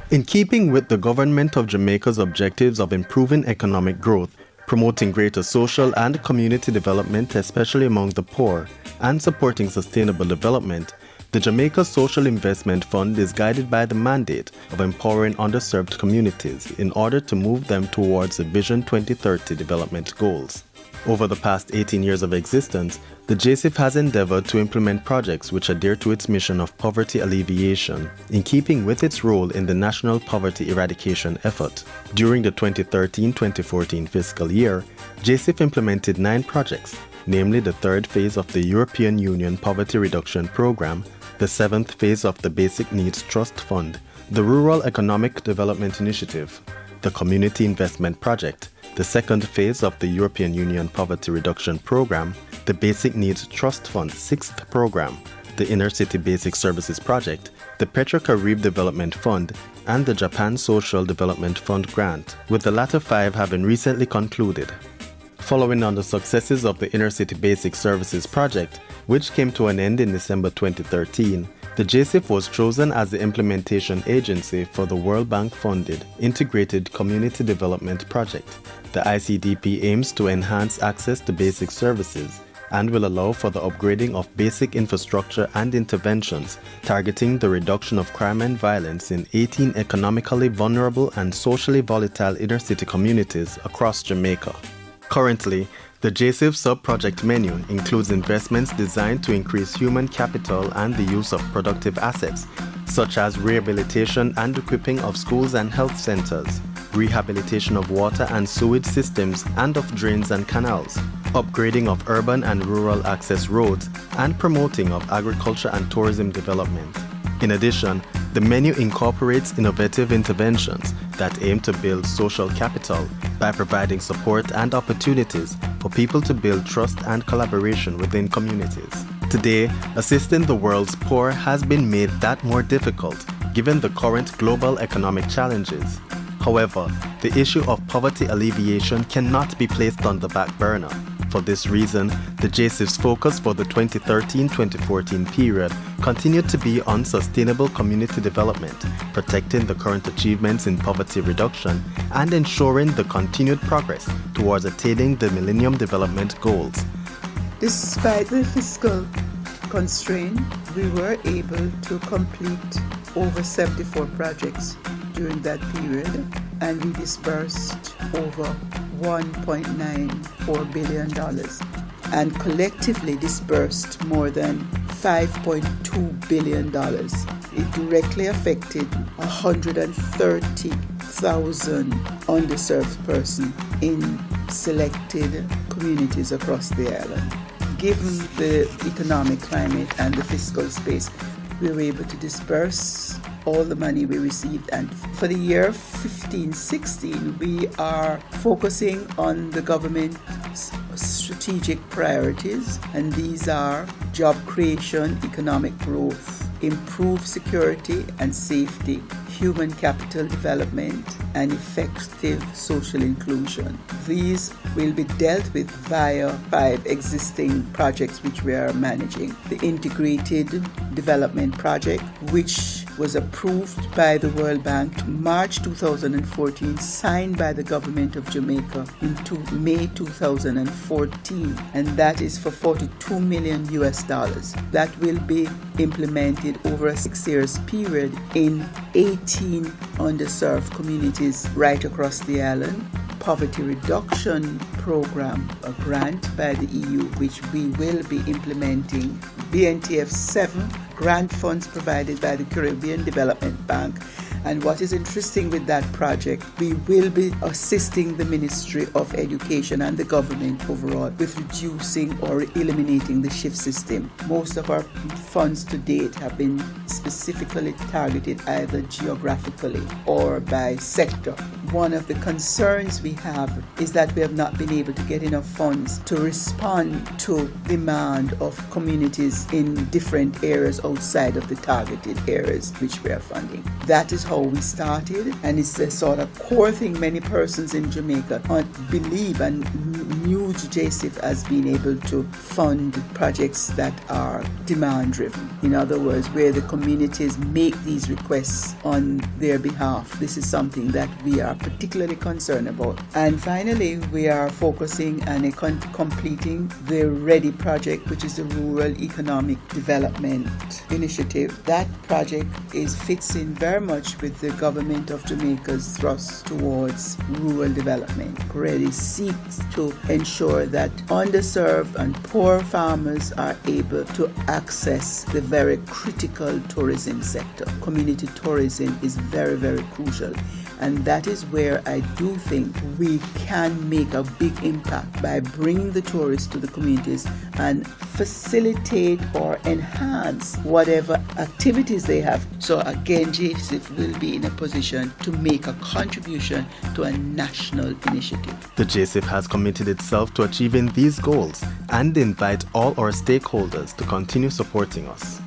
In keeping with the government of Jamaica's objectives of improving economic growth, promoting greater social and community development, especially among the poor, and supporting sustainable development, the Jamaica Social Investment Fund is guided by the mandate of empowering underserved communities in order to move them towards the Vision 2030 development goals. Over the past 18 years of existence, the JSIF has endeavored to implement projects which adhere to its mission of poverty alleviation, in keeping with its role in the national poverty eradication effort. During the 2013-2014 fiscal year, JSIF implemented 9 projects, namely the 3rd phase of the European Union Poverty Reduction Program, the 7th phase of the Basic Needs Trust Fund, the Rural Economic Development Initiative, the Community Investment Project, the 2nd phase of the European Union Poverty Reduction Program, the Basic Needs Trust Fund 6th Program, the Inner City Basic Services Project, the Petro-Carib Development Fund, and the Japan Social Development Fund grant, with the latter 5 having recently concluded. Following on the successes of the Inner City Basic Services Project, which came to an end in December 2013, the JSIF was chosen as the implementation agency for the World Bank-funded Integrated Community Development Project. The ICDP aims to enhance access to basic services and will allow for the upgrading of basic infrastructure and interventions targeting the reduction of crime and violence in 18 economically vulnerable and socially volatile inner-city communities across Jamaica. Currently, the JSIF sub-project menu includes investments designed to increase human capital and the use of productive assets, such as rehabilitation and equipping of schools and health centers, rehabilitation of water and sewage systems and of drains and canals, upgrading of urban and rural access roads, and promoting of agriculture and tourism development. In addition, the menu incorporates innovative interventions that aim to build social capital by providing support and opportunities for people to build trust and collaboration within communities. Today, assisting the world's poor has been made that more difficult given the current global economic challenges. However, the issue of poverty alleviation cannot be placed on the back burner. For this reason, the JSIF's focus for the 2013-2014 period continued to be on sustainable community development, protecting the current achievements in poverty reduction, and ensuring the continued progress towards attaining the Millennium Development Goals. Despite the fiscal constraint, we were able to complete over 74 projects during that period, and we disbursed over $1.94 billion and collectively disbursed more than $5.2 billion. It directly affected 130,000 underserved persons in selected communities across the island. Given the economic climate and the fiscal space, we were able to disburse all the money we received. And for the year 15-16, we are focusing on the government's strategic priorities, and these are job creation, economic growth, improved security and safety, human capital development, and effective social inclusion. These will be dealt with via 5 existing projects which we are managing. The Integrated Development Project, which was approved by the World Bank March 2014, signed by the government of Jamaica in May 2014, and that is for $42 million. That will be implemented over a 6 years period in 18 underserved communities right across the island. Poverty Reduction Program, a grant by the EU, which we will be implementing. BNTF 7 grant funds provided by the Caribbean Development Bank. And what is interesting with that project, we will be assisting the Ministry of Education and the government overall with reducing or eliminating the shift system. Most of our funds to date have been specifically targeted either geographically or by sector. One of the concerns we have is that we have not been able to get enough funds to respond to demand of communities in different areas outside of the targeted areas which we are funding. That is how we started, and it's a sort of core thing many persons in Jamaica believe and new JSIF as being able to fund projects that are demand driven. In other words, where the communities make these requests on their behalf. This is something that we are particularly concerned about. And finally, we are focusing on completing the READY project, which is the Rural Economic Development Initiative. That project fits in very much with the government of Jamaica's thrust towards rural development. READY seeks to ensure that underserved and poor farmers are able to access the very critical tourism sector. Community tourism is very, very crucial. And that is where I do think we can make a big impact by bringing the tourists to the communities and facilitate or enhance whatever activities they have. So again, JSIF will be in a position to make a contribution to a national initiative. The JSIF has committed itself to achieving these goals and invite all our stakeholders to continue supporting us.